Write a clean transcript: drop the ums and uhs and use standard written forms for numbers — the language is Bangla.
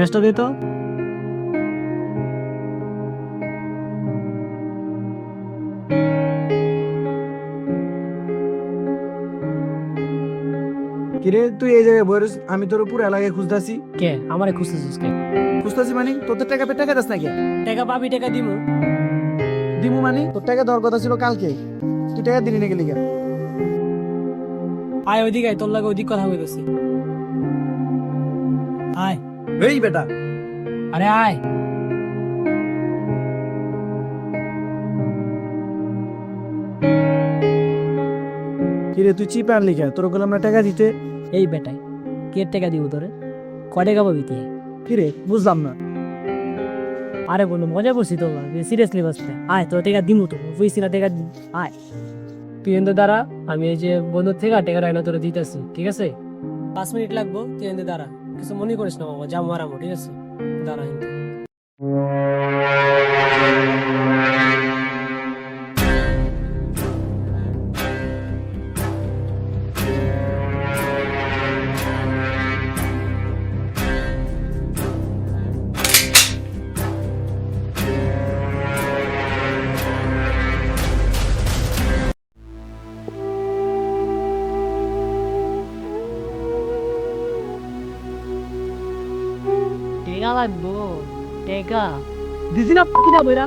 ম্যাচটা দে তো। কিরে তুই এই জায়গায় বইরস, আমি তোর পুরো এলাকায় খুঁজতাছি। কে আমারে খুঁজতেছিস কে? খুঁজতাছি মানে তোদের টাকা টাকা দাস নাকি? টাকা পাবি, টাকা দিমু। দিমু মানে তোর টাকা দেওয়ার কথা ছিল কালকে, তুই টাকা দিলি নাকি লিগা? আয় ওইদিকে আয়, তোর লাগে ওইদিক কথা কইতেছি। আয়। এই বেটা, আরে আয়। কিরে তুই চিপ আনলি কে? তোর বললাম না টাকা দিতে। এই বেটাই, কে টাকা দিব তোরে? কয় টাকা পাবি তুই? কিরে বুঝলাম না। আরে বন্ধু মজা করছি তো, সিরিয়াসলি বাসতে আয়, তোর টাকা দিমু তো, বুঝছি না টাকা দিমু। আয় তুই এনতে দাঁড়া, আমি এই যে বন্ধুর থেকে টাকা রাইনা তোরে দিতেছি, ঠিক আছে? 5 মিনিট লাগবো, তুই এনতে দাঁড়া। কিছু মনে করিস না বাবা, যা মারামো, ঠিক আছে? দাঁড়া এনতে। টাকা লাগবো, টাকা দিছি না কিনা বইরা।